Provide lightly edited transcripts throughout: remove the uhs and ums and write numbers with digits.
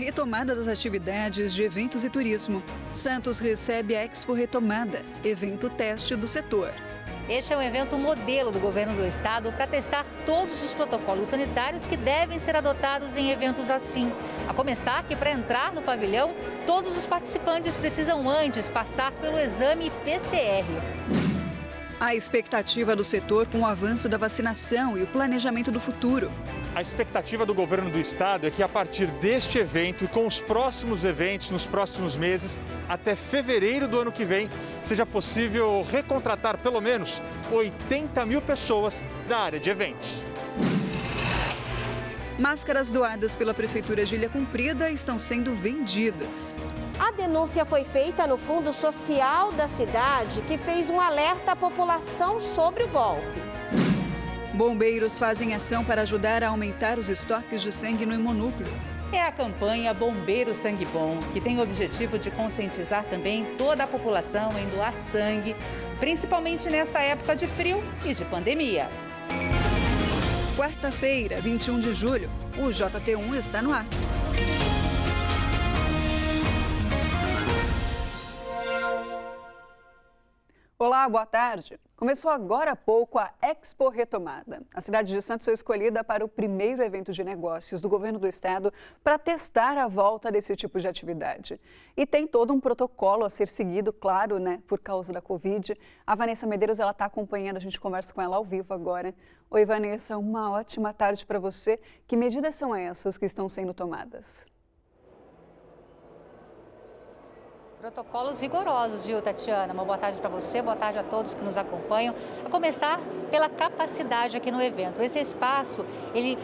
retomada das atividades de eventos e turismo. Santos recebe a Expo Retomada, evento teste do setor. Este é um evento modelo do governo do estado para testar todos os protocolos sanitários que devem ser adotados em eventos assim. A começar que para entrar no pavilhão, todos os participantes precisam antes passar pelo exame PCR. A expectativa do setor com o avanço da vacinação e o planejamento do futuro. A expectativa do governo do estado é que a partir deste evento e com os próximos eventos nos próximos meses, até fevereiro do ano que vem, seja possível recontratar pelo menos 80 mil pessoas da área de eventos. Máscaras doadas pela Prefeitura de Ilha Comprida estão sendo vendidas. A denúncia foi feita no Fundo Social da cidade, que fez um alerta à população sobre o golpe. Bombeiros fazem ação para ajudar a aumentar os estoques de sangue no hemonúcleo. É a campanha Bombeiro Sangue Bom, que tem o objetivo de conscientizar também toda a população em doar sangue, principalmente nesta época de frio e de pandemia. Quarta-feira, 21 de julho, o JT1 está no ar. Olá, boa tarde. Começou agora há pouco a Expo Retomada. A cidade de Santos foi escolhida para o primeiro evento de negócios do governo do estado para testar a volta desse tipo de atividade. E tem todo um protocolo a ser seguido, claro, né, por causa da Covid. A Vanessa Medeiros, ela está acompanhando, a gente conversa com ela ao vivo agora. Oi, Vanessa, uma ótima tarde para você. Que medidas são essas que estão sendo tomadas? Protocolos rigorosos, viu, Tatiana? Uma boa tarde para você, boa tarde a todos que nos acompanham. A começar pela capacidade aqui no evento. Esse espaço, ele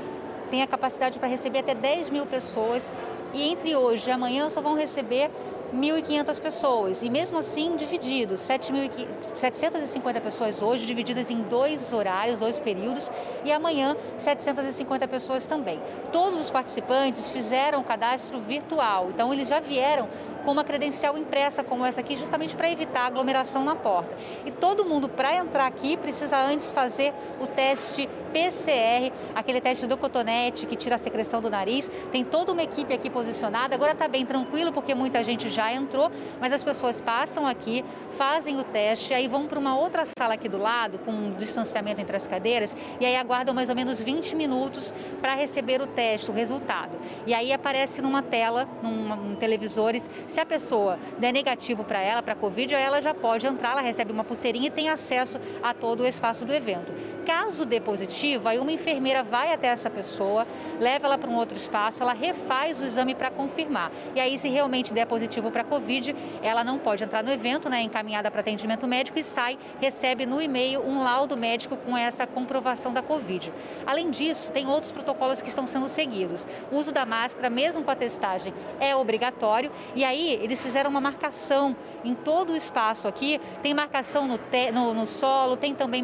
tem a capacidade para receber até 10 mil pessoas e entre hoje e amanhã só vão receber 1.500 pessoas e mesmo assim divididos, 750 pessoas hoje divididas em 2 horários, 2 períodos e amanhã 750 pessoas também. Todos os participantes fizeram o cadastro virtual, então eles já vieram com uma credencial impressa como essa aqui, justamente para evitar aglomeração na porta. E todo mundo, para entrar aqui, precisa antes fazer o teste PCR, aquele teste do cotonete que tira a secreção do nariz. Tem toda uma equipe aqui posicionada. Agora está bem tranquilo, porque muita gente já entrou, mas as pessoas passam aqui, fazem o teste, aí vão para uma outra sala aqui do lado, com um distanciamento entre as cadeiras, e aí aguardam mais ou menos 20 minutos para receber o teste, o resultado. E aí aparece numa tela, num televisores, se a pessoa der negativo para ela, para a Covid, ela já pode entrar, ela recebe uma pulseirinha e tem acesso a todo o espaço do evento. Caso dê positivo, aí uma enfermeira vai até essa pessoa, leva ela para um outro espaço, ela refaz o exame para confirmar. E aí, se realmente der positivo para a Covid, ela não pode entrar no evento, né, encaminhada para atendimento médico e sai, recebe no e-mail um laudo médico com essa comprovação da Covid. Além disso, tem outros protocolos que estão sendo seguidos. O uso da máscara, mesmo com a testagem, é obrigatório e aí eles fizeram uma marcação em todo o espaço aqui, tem marcação no solo, tem também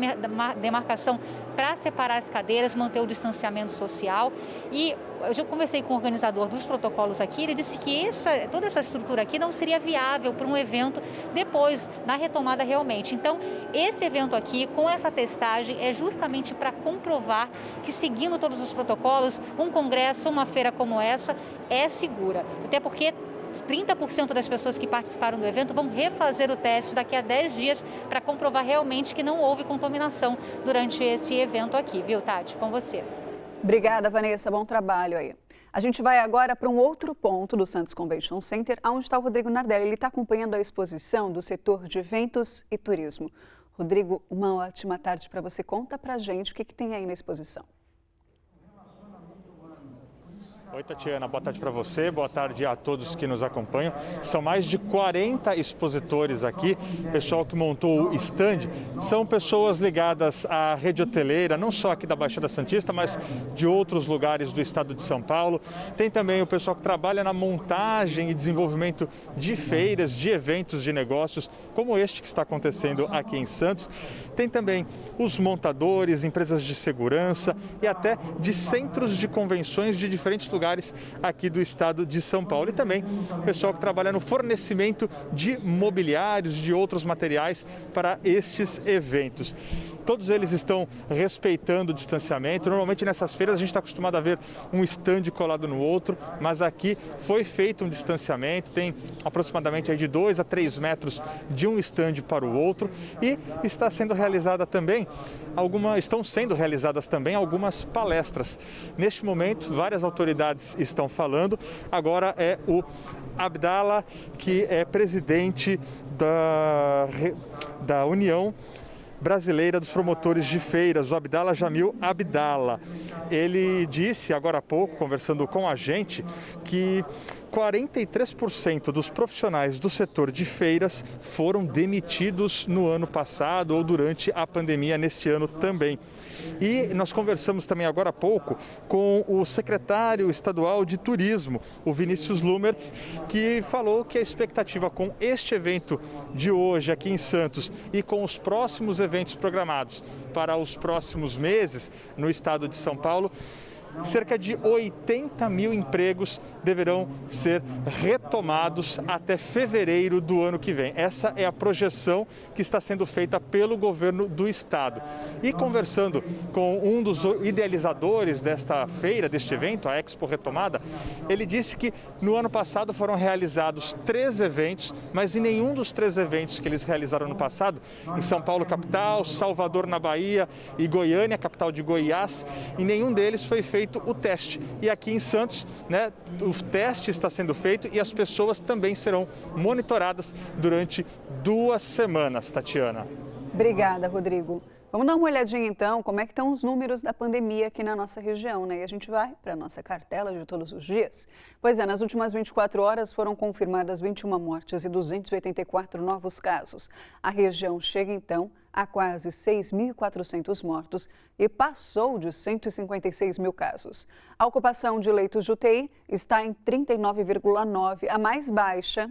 demarcação para separar as cadeiras, manter o distanciamento social e eu já conversei com o organizador dos protocolos aqui, ele disse que toda essa estrutura aqui não seria viável para um evento depois, na retomada realmente. Então, esse evento aqui, com essa testagem, é justamente para comprovar que seguindo todos os protocolos, um congresso, uma feira como essa, é segura. Até porque 30% das pessoas que participaram do evento vão refazer o teste daqui a 10 dias para comprovar realmente que não houve contaminação durante esse evento aqui, viu, Tati? Com você. Obrigada, Vanessa. Bom trabalho aí. A gente vai agora para um outro ponto do Santos Convention Center, onde está o Rodrigo Nardelli. Ele está acompanhando a exposição do setor de eventos e turismo. Rodrigo, uma ótima tarde para você. Conta para a gente o que tem aí na exposição. Oi, Tatiana, boa tarde para você, boa tarde a todos que nos acompanham. São mais de 40 expositores aqui, pessoal que montou o stand, são pessoas ligadas à rede hoteleira, não só aqui da Baixada Santista, mas de outros lugares do estado de São Paulo. Tem também o pessoal que trabalha na montagem e desenvolvimento de feiras, de eventos de negócios, como este que está acontecendo aqui em Santos. Tem também os montadores, empresas de segurança e até de centros de convenções de diferentes lugares lugares aqui do estado de São Paulo. E também pessoal que trabalha no fornecimento de mobiliários, de outros materiais para estes eventos. Todos eles estão respeitando o distanciamento. Normalmente nessas feiras a gente está acostumado a ver um stand colado no outro, mas aqui foi feito um distanciamento, tem aproximadamente aí de 2 a 3 metros de um stand para o outro e estão sendo realizadas também algumas palestras. Neste momento, várias autoridades estão falando. Agora é o Abdallah, que é presidente da União Brasileira dos Promotores de Feiras, o Abdallah Jamil Abdallah. Ele disse agora há pouco, conversando com a gente, que 43% dos profissionais do setor de feiras foram demitidos no ano passado ou durante a pandemia neste ano também. E nós conversamos também agora há pouco com o secretário estadual de turismo, o Vinícius Lumertz, que falou que a expectativa com este evento de hoje aqui em Santos e com os próximos eventos programados para os próximos meses no estado de São Paulo, cerca de 80 mil empregos deverão ser retomados até fevereiro do ano que vem. Essa é a projeção que está sendo feita pelo governo do estado. E conversando com um dos idealizadores desta feira, deste evento, a Expo Retomada, ele disse que no ano passado foram realizados 3 eventos, mas em nenhum dos 3 eventos que eles realizaram no passado, em São Paulo capital, Salvador na Bahia e Goiânia, capital de Goiás, em nenhum deles foi feito o teste. E aqui em Santos, o teste está sendo feito e as pessoas também serão monitoradas durante 2 semanas, Tatiana. Obrigada, Rodrigo. Vamos dar uma olhadinha então como é que estão os números da pandemia aqui na nossa região, né? E a gente vai para a nossa cartela de todos os dias. Pois é, nas últimas 24 horas foram confirmadas 21 mortes e 284 novos casos. A região chega então a quase 6.400 mortos e passou de 156 mil casos. A ocupação de leitos de UTI está em 39,9%, a mais baixa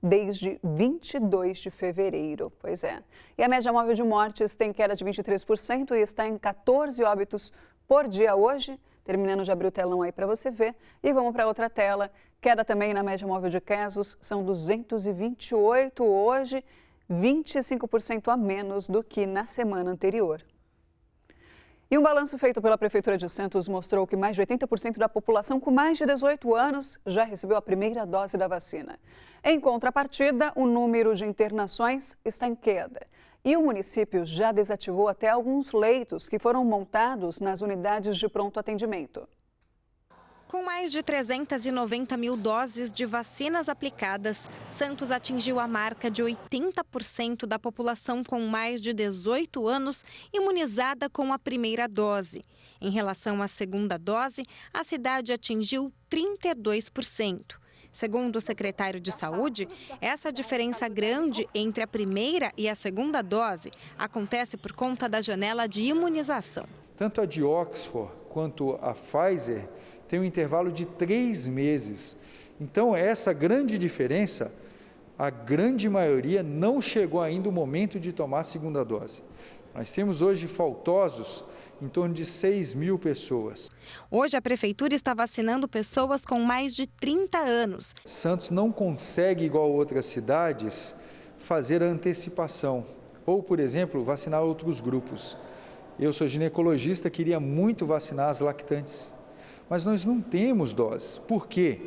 desde 22 de fevereiro. Pois é. E a média móvel de mortes tem queda de 23% e está em 14 óbitos por dia hoje. Terminando de abrir o telão aí para você ver. E vamos para outra tela. Queda também na média móvel de casos, são 228 hoje, 25% a menos do que na semana anterior. E um balanço feito pela Prefeitura de Santos mostrou que mais de 80% da população com mais de 18 anos já recebeu a primeira dose da vacina. Em contrapartida, o número de internações está em queda. E o município já desativou até alguns leitos que foram montados nas unidades de pronto atendimento. Com mais de 390 mil doses de vacinas aplicadas, Santos atingiu a marca de 80% da população com mais de 18 anos imunizada com a primeira dose. Em relação à segunda dose, a cidade atingiu 32%. Segundo o secretário de Saúde, essa diferença grande entre a primeira e a segunda dose acontece por conta da janela de imunização. Tanto a de Oxford quanto a Pfizer tem um intervalo de 3 meses. Então, essa grande diferença, a grande maioria não chegou ainda o momento de tomar a segunda dose. Nós temos hoje faltosos em torno de 6 mil pessoas. Hoje, a Prefeitura está vacinando pessoas com mais de 30 anos. Santos não consegue, igual outras cidades, fazer a antecipação ou, por exemplo, vacinar outros grupos. Eu sou ginecologista, queria muito vacinar as lactantes, mas nós não temos doses. Por quê?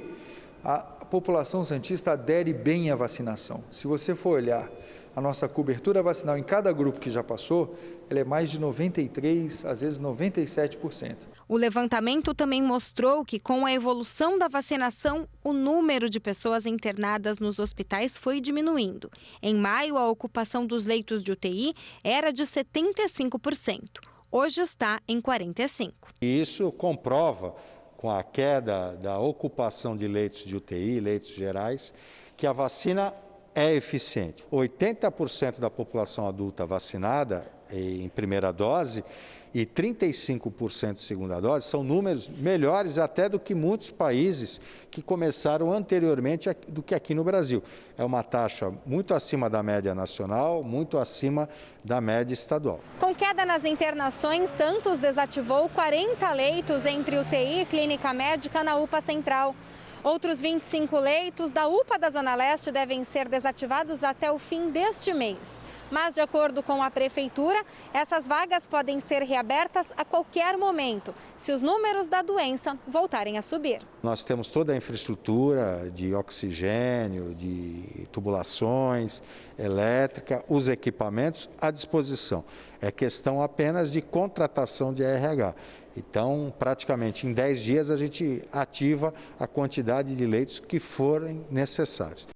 A população santista adere bem à vacinação. Se você for olhar a nossa cobertura vacinal em cada grupo que já passou, ela é mais de 93%, às vezes 97%. O levantamento também mostrou que, com a evolução da vacinação, o número de pessoas internadas nos hospitais foi diminuindo. Em maio, a ocupação dos leitos de UTI era de 75%. Hoje está em 45%. E isso comprova, com a queda da ocupação de leitos de UTI, leitos gerais, que a vacina é eficiente. 80% da população adulta vacinada em primeira dose e 35% segunda dose são números melhores até do que muitos países que começaram anteriormente do que aqui no Brasil. É uma taxa muito acima da média nacional, muito acima da média estadual. Com queda nas internações, Santos desativou 40 leitos entre UTI e clínica médica na UPA Central. Outros 25 leitos da UPA da Zona Leste devem ser desativados até o fim deste mês. Mas, de acordo com a Prefeitura, essas vagas podem ser reabertas a qualquer momento, se os números da doença voltarem a subir. Nós temos toda a infraestrutura de oxigênio, de tubulações, elétrica, os equipamentos à disposição. É questão apenas de contratação de RH. Então, praticamente em 10 dias, a gente ativa a quantidade de leitos que forem necessários.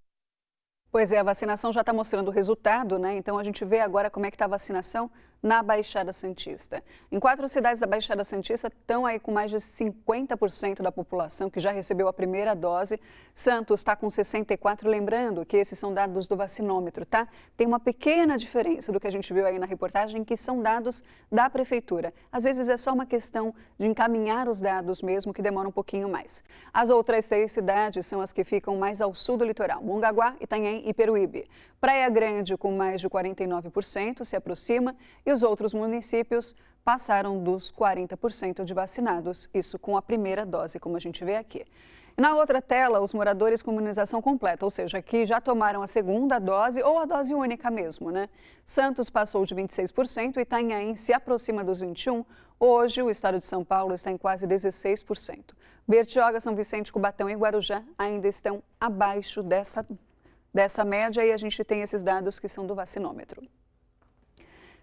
Pois é, a vacinação já está mostrando o resultado, né? Então a gente vê agora como é que está a vacinação na Baixada Santista. Em 4 cidades da Baixada Santista estão aí com mais de 50% da população que já recebeu a primeira dose. Santos está com 64%, lembrando que esses são dados do vacinômetro, tá? Tem uma pequena diferença do que a gente viu aí na reportagem, que são dados da Prefeitura. Às vezes é só uma questão de encaminhar os dados mesmo, que demora um pouquinho mais. As outras 6 cidades são as que ficam mais ao sul do litoral: Mongaguá, Itanhaém e Peruíbe. Praia Grande, com mais de 49%, se aproxima, e os outros municípios passaram dos 40% de vacinados, isso com a primeira dose, como a gente vê aqui. E na outra tela, os moradores com imunização completa, ou seja, que já tomaram a segunda dose ou a dose única mesmo, né? Santos passou de 26%, Itanhaém se aproxima dos 21%. Hoje, o estado de São Paulo está em quase 16%. Bertioga, São Vicente, Cubatão e Guarujá ainda estão abaixo dessa média, e a gente tem esses dados que são do vacinômetro.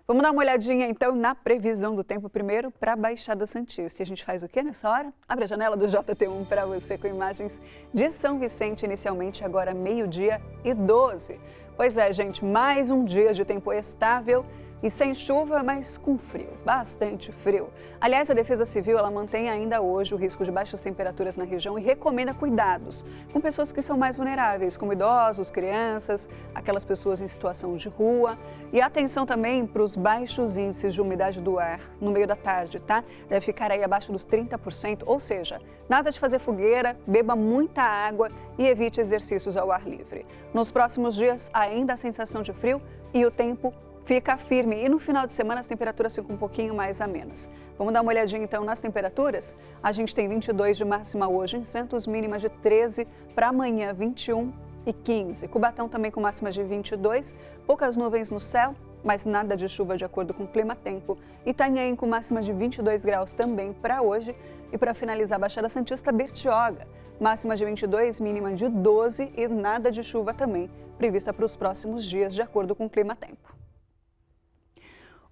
Vamos dar uma olhadinha então na previsão do tempo primeiro para a Baixada Santista. E a gente faz o que nessa hora? Abre a janela do JT1 para você com imagens de São Vicente, inicialmente agora 12:12. Pois é, gente, mais um dia de tempo estável e sem chuva, mas com frio, bastante frio. Aliás, a Defesa Civil ela mantém ainda hoje o risco de baixas temperaturas na região e recomenda cuidados com pessoas que são mais vulneráveis, como idosos, crianças, aquelas pessoas em situação de rua. E atenção também para os baixos índices de umidade do ar no meio da tarde, tá? Deve ficar aí abaixo dos 30%, ou seja, nada de fazer fogueira, beba muita água e evite exercícios ao ar livre. Nos próximos dias, ainda a sensação de frio e o tempo fica firme, e no final de semana as temperaturas ficam um pouquinho mais amenas. Vamos dar uma olhadinha então nas temperaturas? A gente tem 22 de máxima hoje em Santos, mínima de 13, para amanhã 21 e 15. Cubatão também com máxima de 22, poucas nuvens no céu, mas nada de chuva de acordo com o clima-tempo. Itanhaém com máxima de 22 graus também para hoje. E para finalizar, Baixada Santista, Bertioga, máxima de 22, mínima de 12 e nada de chuva também prevista para os próximos dias de acordo com o clima-tempo.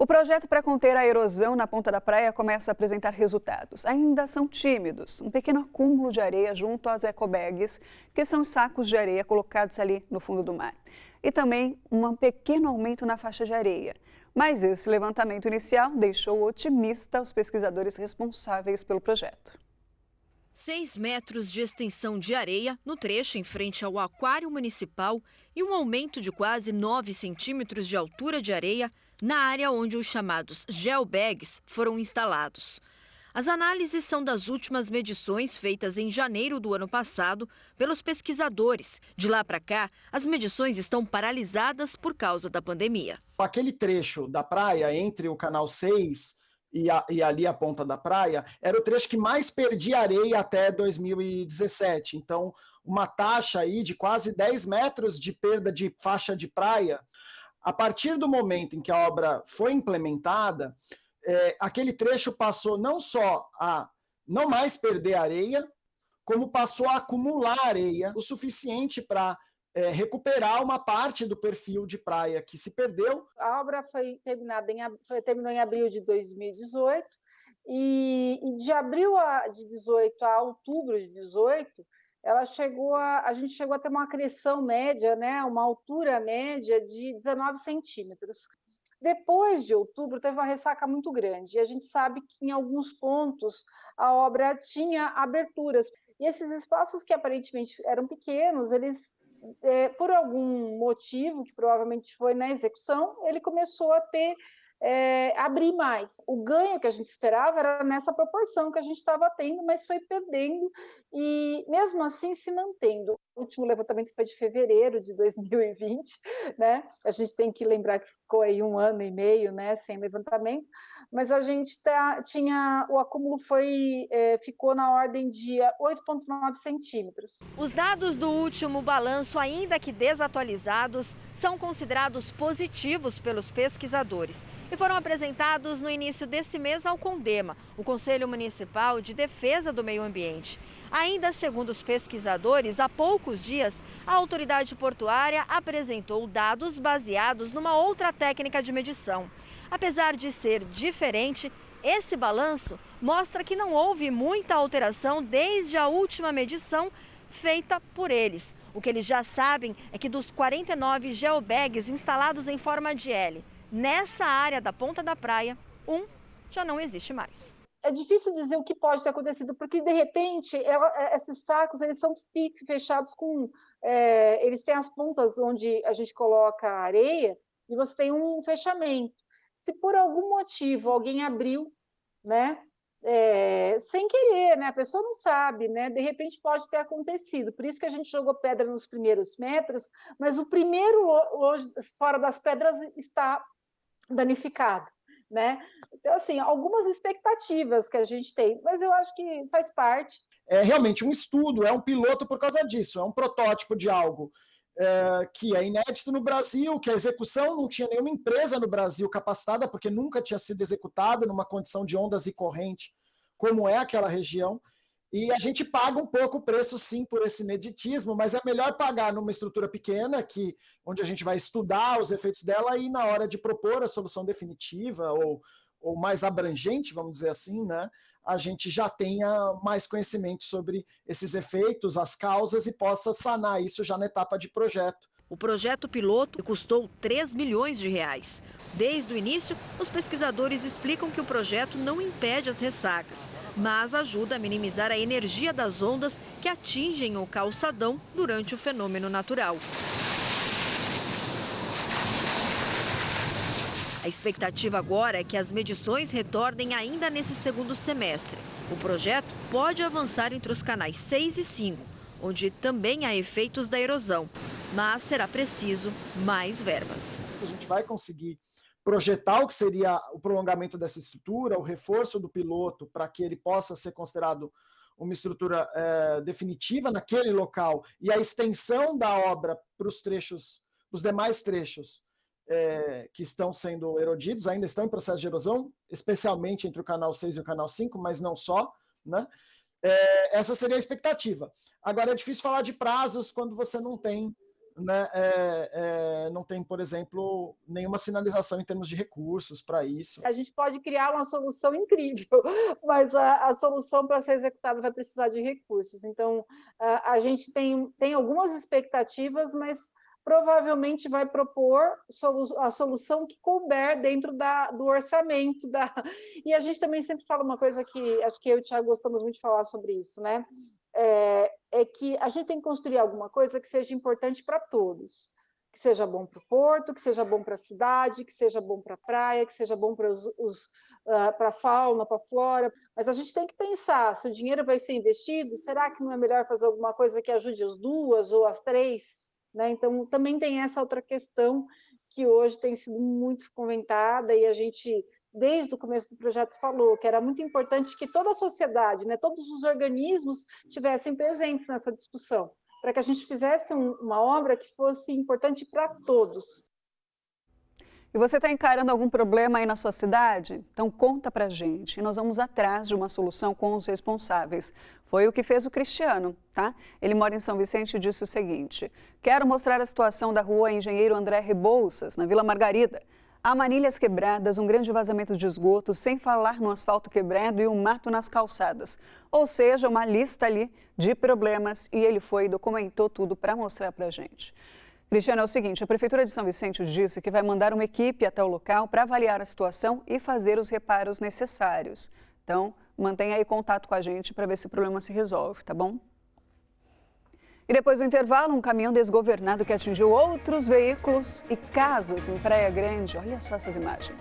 O projeto para conter a erosão na ponta da praia começa a apresentar resultados. Ainda são tímidos. Um pequeno acúmulo de areia junto às ecobags, que são sacos de areia colocados ali no fundo do mar. E também um pequeno aumento na faixa de areia. Mas esse levantamento inicial deixou otimista os pesquisadores responsáveis pelo projeto. 6 metros de extensão de areia no trecho em frente ao aquário municipal e um aumento de quase 9 centímetros de altura de areia na área onde os chamados geobags foram instalados. As análises são das últimas medições feitas em janeiro do ano passado pelos pesquisadores. De lá para cá, as medições estão paralisadas por causa da pandemia. Aquele trecho da praia entre o Canal 6 e ali a ponta da praia era o trecho que mais perdia areia até 2017. Então, uma taxa aí de quase 10 metros de perda de faixa de praia. A partir do momento em que a obra foi implementada, aquele trecho passou não só a não mais perder areia, como passou a acumular areia o suficiente para recuperar uma parte do perfil de praia que se perdeu. A obra terminou em abril de 2018 e de abril de 18 a outubro de 18, a gente chegou a ter uma acreção média, né, uma altura média de 19 centímetros. Depois de outubro, teve uma ressaca muito grande, e a gente sabe que em alguns pontos a obra tinha aberturas. E esses espaços que aparentemente eram pequenos, eles por algum motivo, que provavelmente foi na execução, ele começou a abrir mais. O ganho que a gente esperava era nessa proporção que a gente estava tendo, mas foi perdendo e, mesmo assim, se mantendo. O último levantamento foi de fevereiro de 2020, né? A gente tem que lembrar que ficou aí 1 ano e meio, né, sem levantamento, mas a gente o acúmulo ficou na ordem de 8,9 centímetros. Os dados do último balanço, ainda que desatualizados, são considerados positivos pelos pesquisadores e foram apresentados no início desse mês ao CONDEMA, o Conselho Municipal de Defesa do Meio Ambiente. Ainda segundo os pesquisadores, há poucos dias, a autoridade portuária apresentou dados baseados numa outra técnica de medição. Apesar de ser diferente, esse balanço mostra que não houve muita alteração desde a última medição feita por eles. O que eles já sabem é que dos 49 geobags instalados em forma de L, nessa área da Ponta da Praia, um já não existe mais. É difícil dizer o que pode ter acontecido, porque, de repente, esses sacos eles são fechados com... eles têm as pontas onde a gente coloca a areia e você tem um fechamento. Se por algum motivo alguém abriu, né, sem querer, né, a pessoa não sabe, né, de repente pode ter acontecido. Por isso que a gente jogou pedra nos primeiros metros, mas o primeiro hoje, fora das pedras está danificado, né? Então, assim, algumas expectativas que a gente tem, mas eu acho que faz parte. É realmente um estudo, é um piloto por causa disso, é um protótipo de algo que é inédito no Brasil, que a execução não tinha nenhuma empresa no Brasil capacitada, porque nunca tinha sido executado numa condição de ondas e corrente, como é aquela região, e a gente paga um pouco o preço, sim, por esse ineditismo, mas é melhor pagar numa estrutura pequena, onde a gente vai estudar os efeitos dela e na hora de propor a solução definitiva ou mais abrangente, vamos dizer assim, né, a gente já tenha mais conhecimento sobre esses efeitos, as causas e possa sanar isso já na etapa de projeto. O projeto piloto custou 3 milhões de reais. Desde o início, os pesquisadores explicam que o projeto não impede as ressacas, mas ajuda a minimizar a energia das ondas que atingem o calçadão durante o fenômeno natural. A expectativa agora é que as medições retornem ainda nesse segundo semestre. O projeto pode avançar entre os canais 6 e 5, onde também há efeitos da erosão, mas será preciso mais verbas. A gente vai conseguir projetar o que seria o prolongamento dessa estrutura, o reforço do piloto para que ele possa ser considerado uma estrutura definitiva naquele local e a extensão da obra para os demais trechos que estão sendo erodidos, ainda estão em processo de erosão, especialmente entre o canal 6 e o canal 5, mas não só, né? Essa seria a expectativa. Agora, é difícil falar de prazos quando você não tem, né, não tem, por exemplo, nenhuma sinalização em termos de recursos para isso. A gente pode criar uma solução incrível, mas a solução para ser executada vai precisar de recursos. Então, a gente tem algumas expectativas, mas provavelmente vai propor a solução que couber dentro do orçamento. E a gente também sempre fala uma coisa que acho que eu e o Thiago gostamos muito de falar sobre isso, né? É que a gente tem que construir alguma coisa que seja importante para todos, que seja bom para o porto, que seja bom para a cidade, que seja bom para a praia, que seja bom para a fauna, para a flora, mas a gente tem que pensar, se o dinheiro vai ser investido, será que não é melhor fazer alguma coisa que ajude as duas ou as três? Né? Então, também tem essa outra questão que hoje tem sido muito comentada e a gente, desde o começo do projeto, falou que era muito importante que toda a sociedade, né, todos os organismos estivessem presentes nessa discussão, para que a gente fizesse uma obra que fosse importante para todos. E você está encarando algum problema aí na sua cidade? Então conta pra gente e nós vamos atrás de uma solução com os responsáveis. Foi o que fez o Cristiano, tá? Ele mora em São Vicente e disse o seguinte: quero mostrar a situação da rua Engenheiro André Rebouças, na Vila Margarida. Há manilhas quebradas, um grande vazamento de esgoto, sem falar no asfalto quebrado e um mato nas calçadas. Ou seja, uma lista ali de problemas e ele foi e documentou tudo para mostrar pra gente. Cristiano, é o seguinte, a Prefeitura de São Vicente disse que vai mandar uma equipe até o local para avaliar a situação e fazer os reparos necessários. Então, mantenha aí contato com a gente para ver se o problema se resolve, tá bom? E depois do intervalo, um caminhão desgovernado que atingiu outros veículos e casas em Praia Grande. Olha só essas imagens.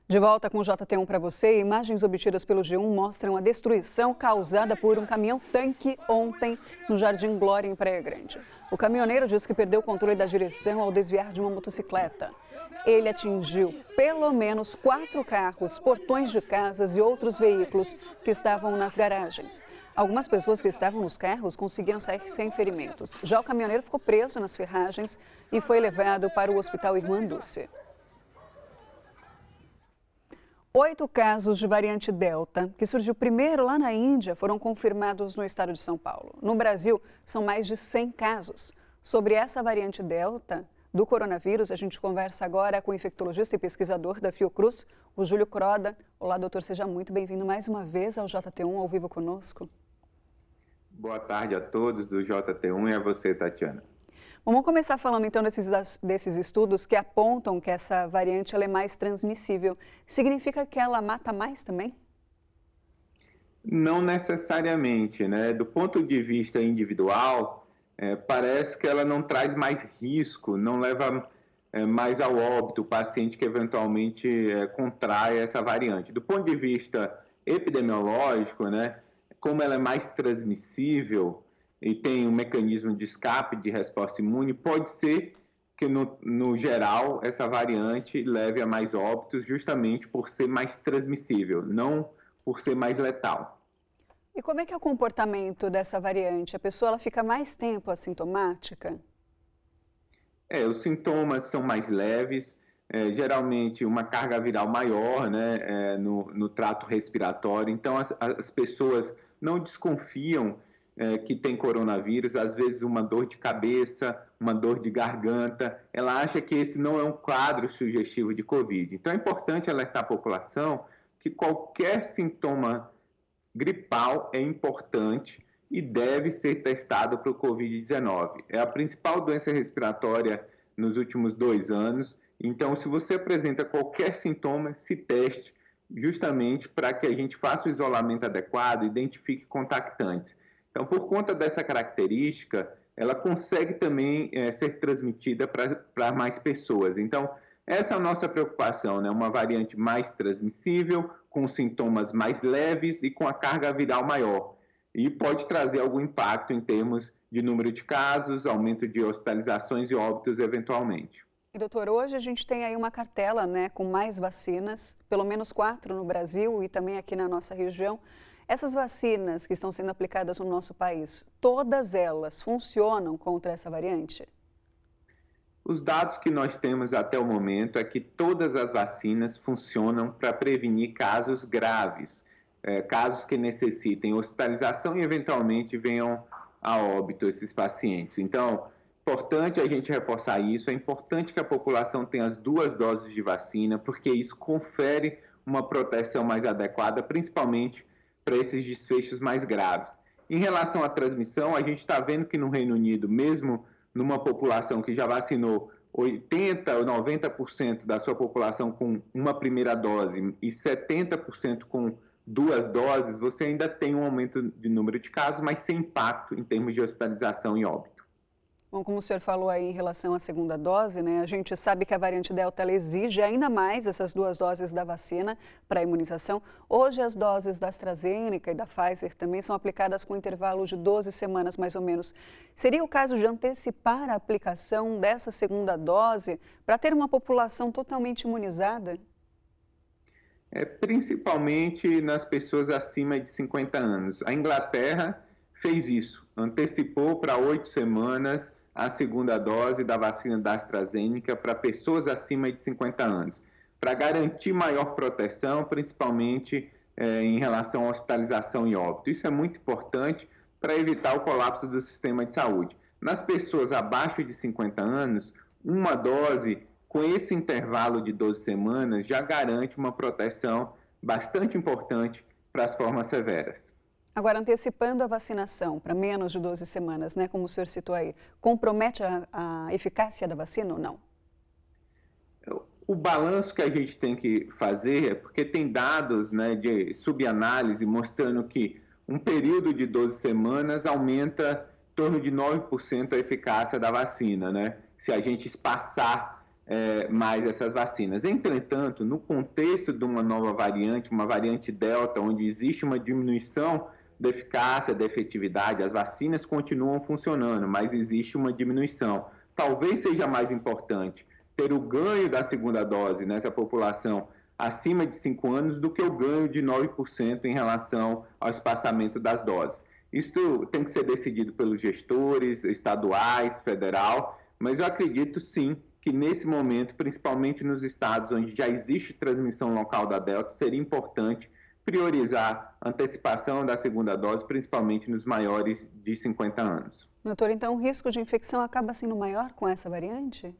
De volta com o JT1 para você, imagens obtidas pelo G1 mostram a destruição causada por um caminhão-tanque ontem no Jardim Glória, em Praia Grande. O caminhoneiro diz que perdeu o controle da direção ao desviar de uma motocicleta. Ele atingiu pelo menos 4 carros, portões de casas e outros veículos que estavam nas garagens. Algumas pessoas que estavam nos carros conseguiram sair sem ferimentos. Já o caminhoneiro ficou preso nas ferragens e foi levado para o Hospital Irmã Dulce. 8 casos de variante Delta, que surgiu primeiro lá na Índia, foram confirmados no estado de São Paulo. No Brasil, são mais de 100 casos. Sobre essa variante Delta do coronavírus, a gente conversa agora com o infectologista e pesquisador da Fiocruz, o Júlio Croda. Olá, doutor, seja muito bem-vindo mais uma vez ao JT1 ao vivo conosco. Boa tarde a todos do JT1 e a você, Tatiana. Vamos começar falando então desses estudos que apontam que essa variante ela é mais transmissível. Significa que ela mata mais também? Não necessariamente, né? Do ponto de vista individual, parece que ela não traz mais risco, não leva mais ao óbito o paciente que eventualmente contrai essa variante. Do ponto de vista epidemiológico, né? Como ela é mais transmissível e tem um mecanismo de escape de resposta imune, pode ser que, no geral, essa variante leve a mais óbitos justamente por ser mais transmissível, não por ser mais letal. E como é que é o comportamento dessa variante? A pessoa ela fica mais tempo assintomática? Os sintomas são mais leves, geralmente uma carga viral maior, né, no trato respiratório. Então, as pessoas não desconfiam que tem coronavírus, às vezes uma dor de cabeça, uma dor de garganta, ela acha que esse não é um quadro sugestivo de Covid. Então é importante alertar a população que qualquer sintoma gripal é importante e deve ser testado para o Covid-19. É a principal doença respiratória nos últimos 2 anos, então se você apresenta qualquer sintoma, se teste justamente para que a gente faça o isolamento adequado e identifique contactantes. Então, por conta dessa característica, ela consegue também ser transmitida para mais pessoas. Então, essa é a nossa preocupação, né? Uma variante mais transmissível, com sintomas mais leves e com a carga viral maior. E pode trazer algum impacto em termos de número de casos, aumento de hospitalizações e óbitos eventualmente. E, doutor, hoje a gente tem aí uma cartela, né, com mais vacinas, pelo menos 4 no Brasil e também aqui na nossa região. Essas vacinas que estão sendo aplicadas no nosso país, todas elas funcionam contra essa variante? Os dados que nós temos até o momento é que todas as vacinas funcionam para prevenir casos graves, casos que necessitem hospitalização e eventualmente venham a óbito esses pacientes. Então, é importante a gente reforçar isso, é importante que a população tenha as 2 doses de vacina, porque isso confere uma proteção mais adequada, principalmente para esses desfechos mais graves. Em relação à transmissão, a gente está vendo que no Reino Unido, mesmo numa população que já vacinou 80% ou 90% da sua população com uma primeira dose e 70% com 2 doses, você ainda tem um aumento de número de casos, mas sem impacto em termos de hospitalização e óbito. Bom, como o senhor falou aí em relação à segunda dose, né, a gente sabe que a variante Delta ela exige ainda mais essas 2 doses da vacina para a imunização. Hoje as doses da AstraZeneca e da Pfizer também são aplicadas com intervalo de 12 semanas mais ou menos. Seria o caso de antecipar a aplicação dessa segunda dose para ter uma população totalmente imunizada? Principalmente nas pessoas acima de 50 anos. A Inglaterra fez isso, antecipou para 8 semanas a segunda dose da vacina da AstraZeneca para pessoas acima de 50 anos, para garantir maior proteção, principalmente em relação à hospitalização e óbito. Isso é muito importante para evitar o colapso do sistema de saúde. Nas pessoas abaixo de 50 anos, uma dose com esse intervalo de 12 semanas já garante uma proteção bastante importante para as formas severas. Agora, antecipando a vacinação para menos de 12 semanas, né, como o senhor citou aí, compromete a eficácia da vacina ou não? O balanço que a gente tem que fazer é porque tem dados, né, de subanálise mostrando que um período de 12 semanas aumenta em torno de 9% a eficácia da vacina, né? Se a gente espaçar mais essas vacinas. Entretanto, no contexto de uma nova variante, uma variante Delta, onde existe uma diminuição da eficácia, da efetividade, as vacinas continuam funcionando, mas existe uma diminuição. Talvez seja mais importante ter o ganho da segunda dose nessa população acima de 5 anos do que o ganho de 9% em relação ao espaçamento das doses. Isso tem que ser decidido pelos gestores estaduais, federal, mas eu acredito sim que nesse momento, principalmente nos estados onde já existe transmissão local da Delta, seria importante priorizar a antecipação da segunda dose, principalmente nos maiores de 50 anos. Doutor, então o risco de infecção acaba sendo maior com essa variante?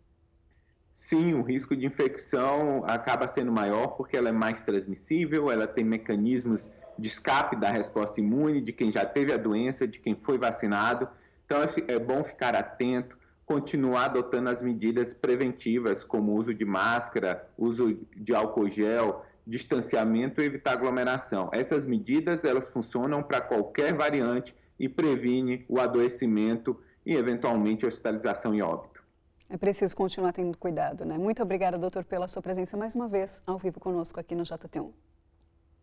Sim, o risco de infecção acaba sendo maior porque ela é mais transmissível, ela tem mecanismos de escape da resposta imune de quem já teve a doença, de quem foi vacinado. Então é bom ficar atento, continuar adotando as medidas preventivas, como o uso de máscara, uso de álcool gel, distanciamento e evitar aglomeração. Essas medidas, elas funcionam para qualquer variante e previne o adoecimento e, eventualmente, hospitalização e óbito. É preciso continuar tendo cuidado, né? Muito obrigada, doutor, pela sua presença mais uma vez, ao vivo conosco aqui no JT1.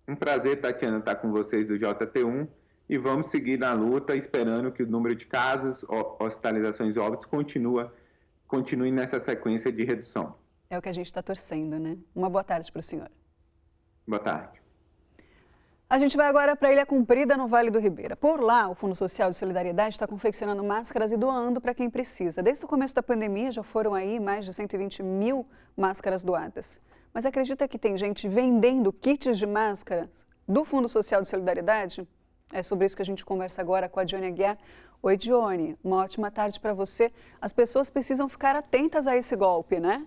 Um prazer, Tatiana, estar com vocês do JT1. E vamos seguir na luta, esperando que o número de casos, hospitalizações e óbitos continue nessa sequência de redução. É o que a gente está torcendo, né? Uma boa tarde para o senhor. Boa tarde. A gente vai agora para a Ilha Comprida, no Vale do Ribeira. Por lá, o Fundo Social de Solidariedade está confeccionando máscaras e doando para quem precisa. Desde o começo da pandemia, já foram aí mais de 120 mil máscaras doadas. Mas acredita que tem gente vendendo kits de máscaras do Fundo Social de Solidariedade? É sobre isso que a gente conversa agora com a Dione Aguiar. Oi, Dione, uma ótima tarde para você. As pessoas precisam ficar atentas a esse golpe, né?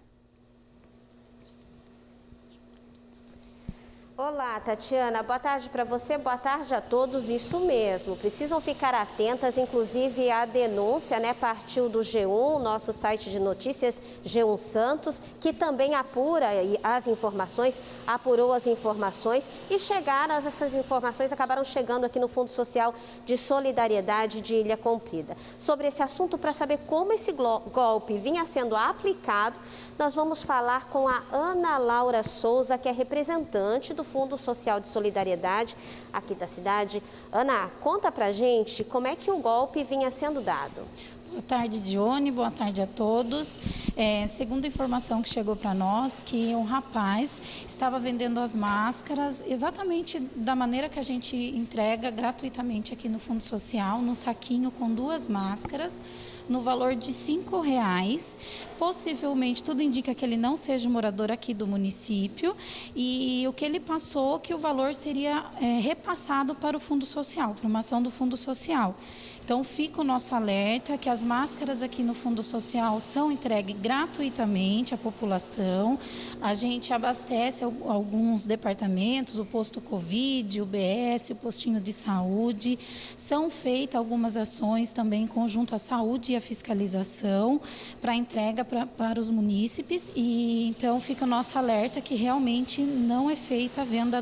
Olá, Tatiana. Boa tarde para você, boa tarde a todos. Isso mesmo, precisam ficar atentas, inclusive a denúncia, né, partiu do G1, nosso site de notícias, G1 Santos, que também apurou as informações e essas informações acabaram chegando aqui no Fundo Social de Solidariedade de Ilha Comprida. Sobre esse assunto, para saber como esse golpe vinha sendo aplicado, nós vamos falar com a Ana Laura Souza, que é representante do Fundo Social de Solidariedade aqui da cidade. Ana, conta pra gente como é que o golpe vinha sendo dado. Boa tarde, Dione. Boa tarde a todos. Segundo a informação que chegou para nós, que um rapaz estava vendendo as máscaras exatamente da maneira que a gente entrega gratuitamente aqui no Fundo Social, num saquinho com 2 máscaras, no valor de R$5. Possivelmente, tudo indica que ele não seja morador aqui do município, e o que ele passou, que o valor seria repassado para o Fundo Social, para uma ação do Fundo Social. Então, fica o nosso alerta que as máscaras aqui no Fundo Social são entregues gratuitamente à população. A gente abastece alguns departamentos, o posto Covid, o BS, o postinho de saúde. São feitas algumas ações também em conjunto à saúde e à fiscalização para entrega para os munícipes. E então, fica o nosso alerta que realmente não é feita a venda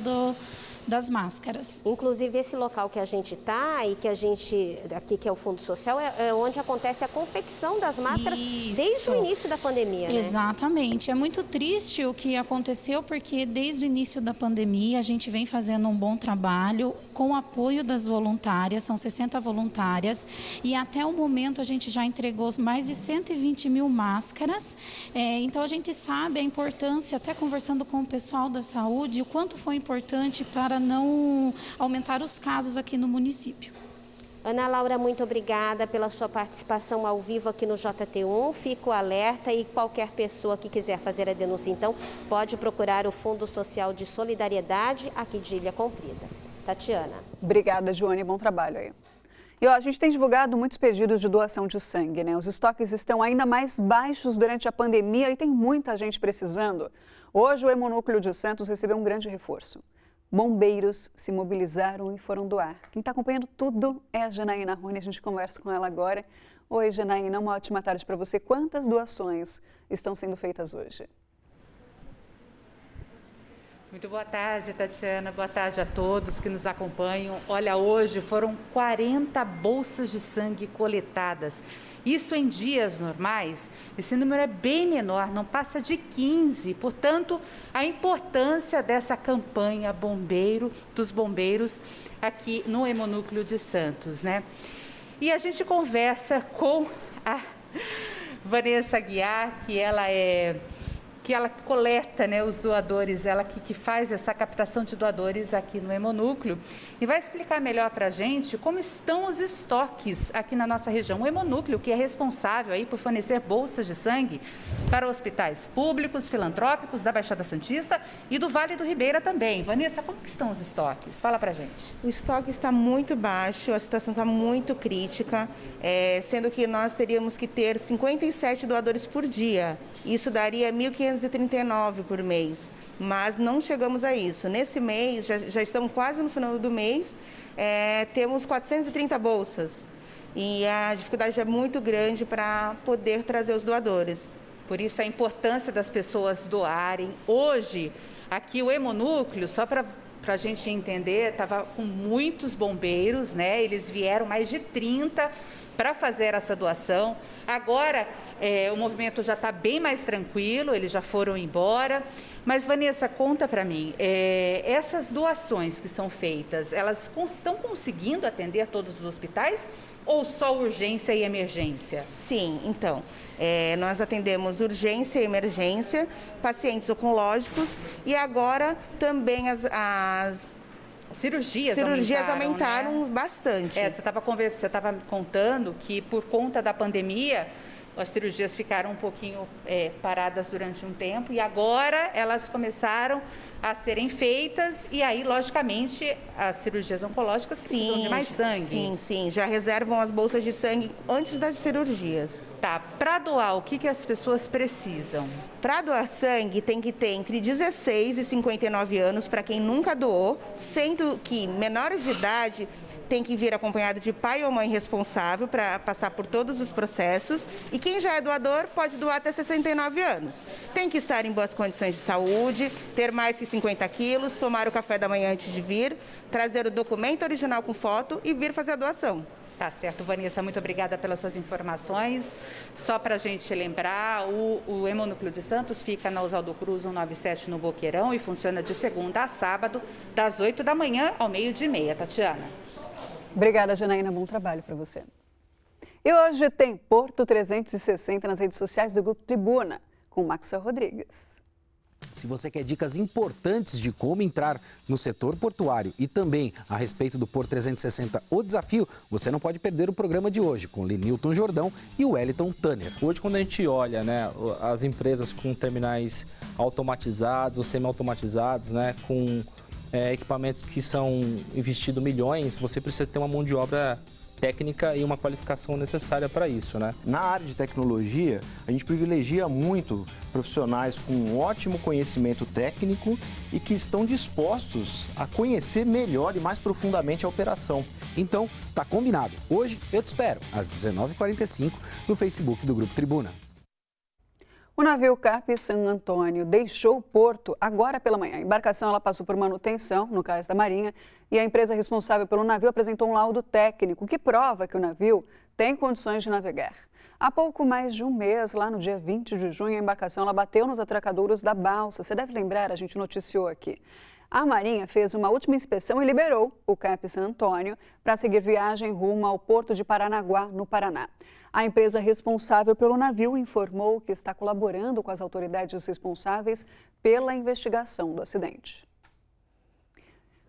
das máscaras. Inclusive, esse local que a gente está e que a gente, aqui que é o Fundo Social, é onde acontece a confecção das máscaras. Isso. Desde o início da pandemia, né? Exatamente. É muito triste o que aconteceu, porque desde o início da pandemia a gente vem fazendo um bom trabalho com o apoio das voluntárias, são 60 voluntárias, e até o momento a gente já entregou mais de 120 mil máscaras. Então a gente sabe a importância, até conversando com o pessoal da saúde, o quanto foi importante para não aumentar os casos aqui no município. Ana Laura, muito obrigada pela sua participação ao vivo aqui no JT1. Fico alerta e qualquer pessoa que quiser fazer a denúncia, então, pode procurar o Fundo Social de Solidariedade aqui de Ilha Comprida. Tatiana. Obrigada, Joane. Bom trabalho aí. E a gente tem divulgado muitos pedidos de doação de sangue, né? Os estoques estão ainda mais baixos durante a pandemia e tem muita gente precisando. Hoje, o Hemonúcleo de Santos recebeu um grande reforço. Bombeiros se mobilizaram e foram doar. Quem está acompanhando tudo é a Janaína Rony, a gente conversa com ela agora. Oi, Janaína, uma ótima tarde para você. Quantas doações estão sendo feitas hoje? Muito boa tarde, Tatiana. Boa tarde a todos que nos acompanham. Olha, hoje foram 40 bolsas de sangue coletadas. Isso em dias normais, esse número é bem menor, não passa de 15. Portanto, a importância dessa campanha dos bombeiros aqui no Hemonúcleo de Santos, né? E a gente conversa com a Vanessa Aguiar, que ela coleta, né, os doadores, ela que faz essa captação de doadores aqui no Hemonúcleo e vai explicar melhor para a gente como estão os estoques aqui na nossa região. O Hemonúcleo, que é responsável aí por fornecer bolsas de sangue para hospitais públicos, filantrópicos da Baixada Santista e do Vale do Ribeira também. Vanessa, como que estão os estoques? Fala para a gente. O estoque está muito baixo, a situação está muito crítica, sendo que nós teríamos que ter 57 doadores por dia. Isso daria 1.539 por mês, mas não chegamos a isso. Nesse mês, já estamos quase no final do mês, temos 430 bolsas e a dificuldade é muito grande para poder trazer os doadores. Por isso a importância das pessoas doarem. Hoje, aqui o Hemonúcleo, só para a gente entender, estava com muitos bombeiros, né? Eles vieram mais de 30 para fazer essa doação. Agora, o movimento já está bem mais tranquilo, eles já foram embora. Mas, Vanessa, conta para mim, essas doações que são feitas, elas estão conseguindo atender todos os hospitais ou só urgência e emergência? Sim, então, nós atendemos urgência e emergência, pacientes oncológicos e agora também as cirurgias aumentaram, né? Bastante. Você estava contando que por conta da pandemia as cirurgias ficaram um pouquinho paradas durante um tempo e agora elas começaram a serem feitas e aí, logicamente, as cirurgias oncológicas precisam de mais sangue. Sim, já reservam as bolsas de sangue antes das cirurgias. Tá, para doar, o que as pessoas precisam? Para doar sangue tem que ter entre 16 e 59 anos para quem nunca doou, sendo que menores de idade tem que vir acompanhado de pai ou mãe responsável para passar por todos os processos. E quem já é doador pode doar até 69 anos. Tem que estar em boas condições de saúde, ter mais que 50 quilos, tomar o café da manhã antes de vir, trazer o documento original com foto e vir fazer a doação. Tá certo, Vanessa, muito obrigada pelas suas informações. Só para a gente lembrar, o Hemonúcleo de Santos fica na Oswaldo Cruz 197 no Boqueirão e funciona de segunda a sábado, das 8 da manhã ao 12h30. Tatiana. Obrigada, Janaína. Bom trabalho para você. E hoje tem Porto 360 nas redes sociais do Grupo Tribuna, com Maxwell Rodrigues. Se você quer dicas importantes de como entrar no setor portuário e também a respeito do Porto 360, o desafio, você não pode perder o programa de hoje com Lenilton Jordão e o Wellington Tanner. Hoje, quando a gente olha, né, as empresas com terminais automatizados ou semi-automatizados, né, com equipamentos que são investidos milhões, você precisa ter uma mão de obra técnica e uma qualificação necessária para isso, né? Na área de tecnologia, a gente privilegia muito profissionais com um ótimo conhecimento técnico e que estão dispostos a conhecer melhor e mais profundamente a operação. Então, tá combinado. Hoje eu te espero às 19h45 no Facebook do Grupo Tribuna. O navio Cap San Antônio deixou o porto agora pela manhã. A embarcação ela passou por manutenção no cais da Marinha e a empresa responsável pelo navio apresentou um laudo técnico que prova que o navio tem condições de navegar. Há pouco mais de um mês, lá no dia 20 de junho, a embarcação ela bateu nos atracadouros da balsa. Você deve lembrar, a gente noticiou aqui. A Marinha fez uma última inspeção e liberou o Cap San Antônio para seguir viagem rumo ao porto de Paranaguá, no Paraná. A empresa responsável pelo navio informou que está colaborando com as autoridades responsáveis pela investigação do acidente.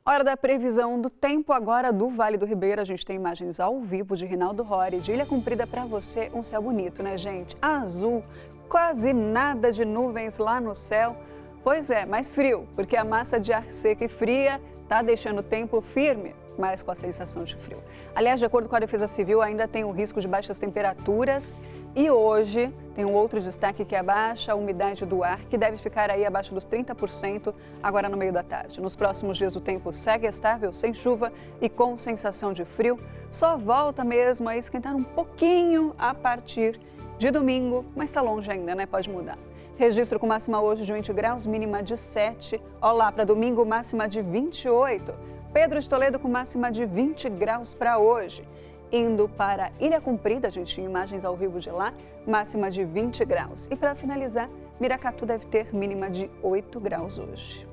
Hora da previsão do tempo agora do Vale do Ribeira. A gente tem imagens ao vivo de Rinaldo Rori. De Ilha Comprida para você, um céu bonito, né, gente? Azul, quase nada de nuvens lá no céu. Pois é, mais frio, porque a massa de ar seca e fria está deixando o tempo firme, mas com a sensação de frio. Aliás, de acordo com a Defesa Civil, ainda tem o risco de baixas temperaturas e hoje tem um outro destaque que é a baixa umidade do ar, que deve ficar aí abaixo dos 30% agora no meio da tarde. Nos próximos dias o tempo segue estável, sem chuva e com sensação de frio. Só volta mesmo a esquentar um pouquinho a partir de domingo, mas está longe ainda, né? Pode mudar. Registro com máxima hoje de 20 graus, mínima de 7. Olá, para domingo, máxima de 28. Pedro de Toledo com máxima de 20 graus para hoje. Indo para Ilha Comprida, a gente tinha imagens ao vivo de lá, máxima de 20 graus. E para finalizar, Miracatu deve ter mínima de 8 graus hoje.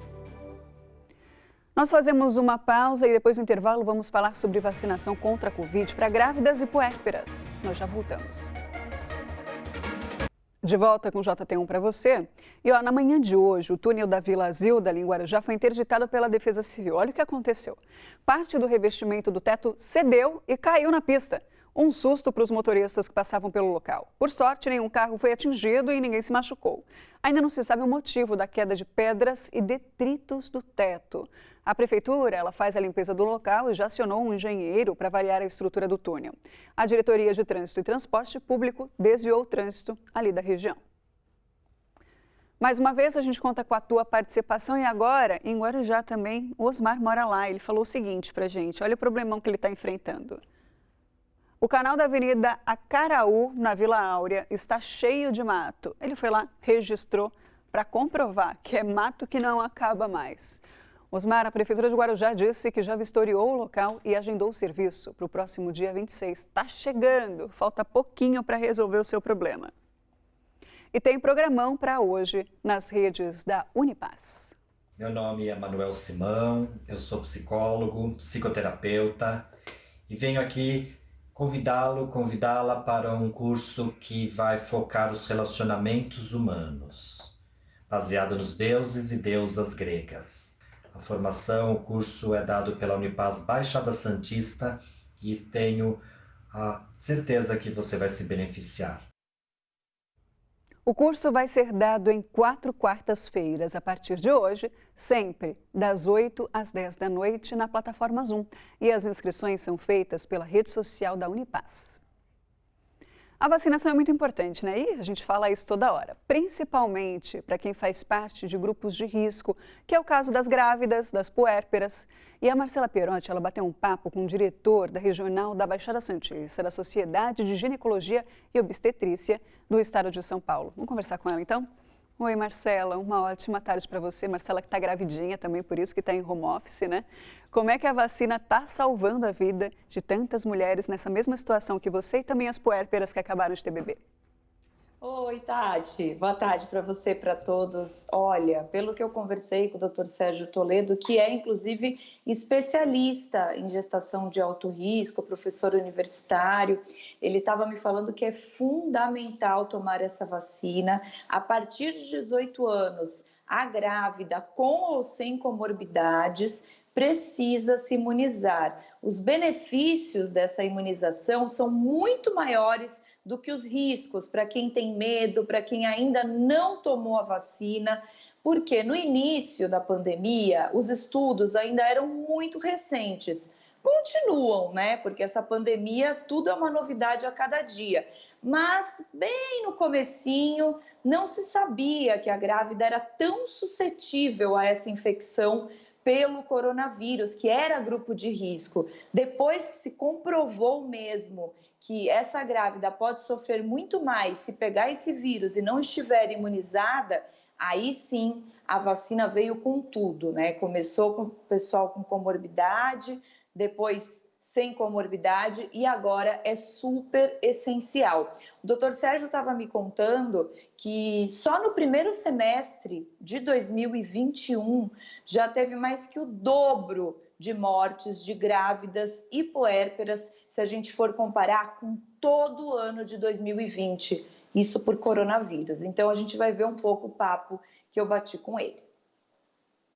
Nós fazemos uma pausa e depois do intervalo vamos falar sobre vacinação contra a Covid para grávidas e puérperas. Nós já voltamos. De volta com o JT1 para você. E na manhã de hoje, o túnel da Vila Zilda, em Guarujá, foi interditado pela Defesa Civil. Olha o que aconteceu. Parte do revestimento do teto cedeu e caiu na pista. Um susto para os motoristas que passavam pelo local. Por sorte, nenhum carro foi atingido e ninguém se machucou. Ainda não se sabe o motivo da queda de pedras e detritos do teto. A prefeitura faz a limpeza do local e já acionou um engenheiro para avaliar a estrutura do túnel. A Diretoria de Trânsito e Transporte Público desviou o trânsito ali da região. Mais uma vez, a gente conta com a tua participação e agora, em Guarujá também, o Osmar mora lá. Ele falou o seguinte para a gente, olha o problemão que ele está enfrentando. O canal da Avenida Acaraú, na Vila Áurea, está cheio de mato. Ele foi lá, registrou para comprovar que é mato que não acaba mais. Osmar, a Prefeitura de Guarujá disse que já vistoriou o local e agendou o serviço para o próximo dia 26. Está chegando, falta pouquinho para resolver o seu problema. E tem programão para hoje nas redes da Unipaz. Meu nome é Manuel Simão, eu sou psicólogo, psicoterapeuta e venho aqui convidá-la para um curso que vai focar os relacionamentos humanos, baseado nos deuses e deusas gregas. A formação, o curso é dado pela Unipaz Baixada Santista e tenho a certeza que você vai se beneficiar. O curso vai ser dado em 4 quartas-feiras, a partir de hoje, sempre das 8 às 10 da noite na plataforma Zoom. E as inscrições são feitas pela rede social da Unipaz. A vacinação é muito importante, né? E a gente fala isso toda hora, principalmente para quem faz parte de grupos de risco, que é o caso das grávidas, das puérperas. E a Marcela Perotti, ela bateu um papo com o diretor da Regional da Baixada Santista, da Sociedade de Ginecologia e Obstetrícia do Estado de São Paulo. Vamos conversar com ela, então? Oi, Marcela, uma ótima tarde para você. Marcela que está gravidinha também, por isso que está em home office, né? Como é que a vacina está salvando a vida de tantas mulheres nessa mesma situação que você e também as puérperas que acabaram de ter bebê? Oi, Tati. Boa tarde para você e para todos. Olha, pelo que eu conversei com o Dr. Sérgio Toledo, que é inclusive especialista em gestação de alto risco, professor universitário, ele estava me falando que é fundamental tomar essa vacina a partir de 18 anos. A grávida com ou sem comorbidades precisa se imunizar. Os benefícios dessa imunização são muito maiores do que os riscos para quem tem medo, para quem ainda não tomou a vacina, porque no início da pandemia os estudos ainda eram muito recentes. Continuam, né? Porque essa pandemia, tudo é uma novidade a cada dia. Mas bem no comecinho não se sabia que a grávida era tão suscetível a essa infecção pelo coronavírus, que era grupo de risco. Depois que se comprovou mesmo que essa grávida pode sofrer muito mais se pegar esse vírus e não estiver imunizada, aí sim a vacina veio com tudo, né? Começou com o pessoal com comorbidade, depois sem comorbidade e agora é super essencial. O doutor Sérgio estava me contando que só no primeiro semestre de 2021 já teve mais que o dobro de mortes de grávidas e puérperas se a gente for comparar com todo o ano de 2020, isso por coronavírus. Então a gente vai ver um pouco o papo que eu bati com ele.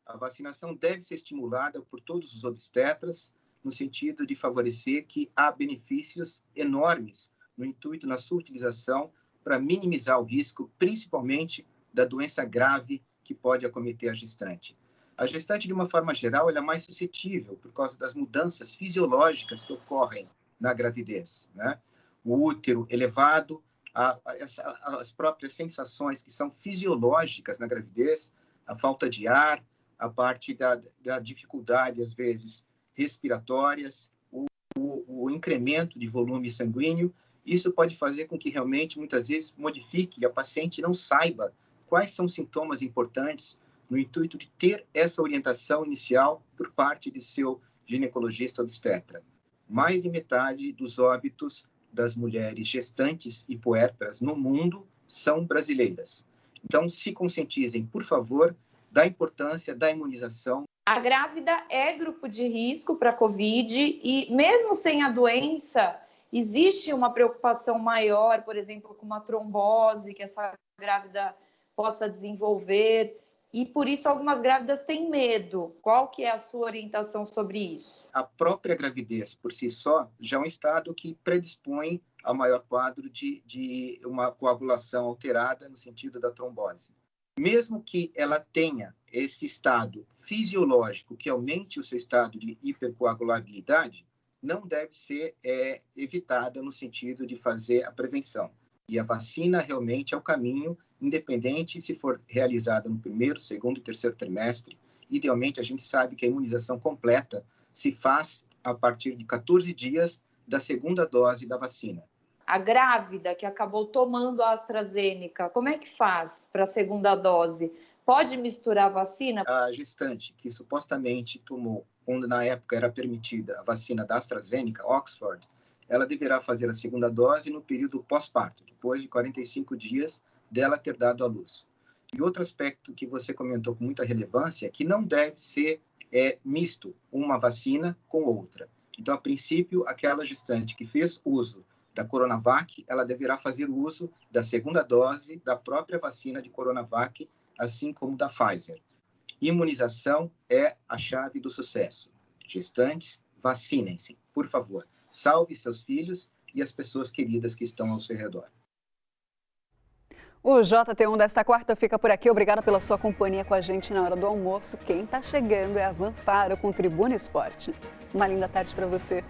A vacinação deve ser estimulada por todos os obstetras, no sentido de favorecer que há benefícios enormes no intuito na sua utilização para minimizar o risco, principalmente da doença grave que pode acometer a gestante. A gestante, de uma forma geral, ela é mais suscetível por causa das mudanças fisiológicas que ocorrem na gravidez, né? O útero elevado, as próprias sensações que são fisiológicas na gravidez, a falta de ar, a parte da dificuldade, às vezes, respiratórias, o incremento de volume sanguíneo, isso pode fazer com que realmente, muitas vezes, modifique e a paciente não saiba quais são os sintomas importantes no intuito de ter essa orientação inicial por parte de seu ginecologista obstetra. Mais de metade dos óbitos das mulheres gestantes e puérperas no mundo são brasileiras. Então, se conscientizem, por favor, da importância da imunização. A grávida é grupo de risco para a Covid e, mesmo sem a doença, existe uma preocupação maior, por exemplo, com uma trombose que essa grávida possa desenvolver. E, por isso, algumas grávidas têm medo. Qual que é a sua orientação sobre isso? A própria gravidez, por si só, já é um estado que predispõe ao maior quadro de uma coagulação alterada no sentido da trombose. Mesmo que ela tenha esse estado fisiológico que aumente o seu estado de hipercoagulabilidade, não deve ser evitada no sentido de fazer a prevenção. E a vacina realmente é o caminho, independente se for realizada no primeiro, segundo e terceiro trimestre. Idealmente, a gente sabe que a imunização completa se faz a partir de 14 dias da segunda dose da vacina. A grávida que acabou tomando a AstraZeneca, como é que faz para a segunda dose? Pode misturar a vacina? A gestante que supostamente tomou, quando na época era permitida a vacina da AstraZeneca, Oxford, ela deverá fazer a segunda dose no período pós-parto, depois de 45 dias dela ter dado à luz. E outro aspecto que você comentou com muita relevância é que não deve ser misto uma vacina com outra. Então, a princípio, aquela gestante que fez uso da Coronavac, ela deverá fazer uso da segunda dose da própria vacina de Coronavac, assim como da Pfizer. Imunização é a chave do sucesso. Gestantes, vacinem-se, por favor. Salve seus filhos e as pessoas queridas que estão ao seu redor. O JT1 desta quarta fica por aqui. Obrigada pela sua companhia com a gente na hora do almoço. Quem está chegando é a Van Faro com Tribuna Esporte. Uma linda tarde para você.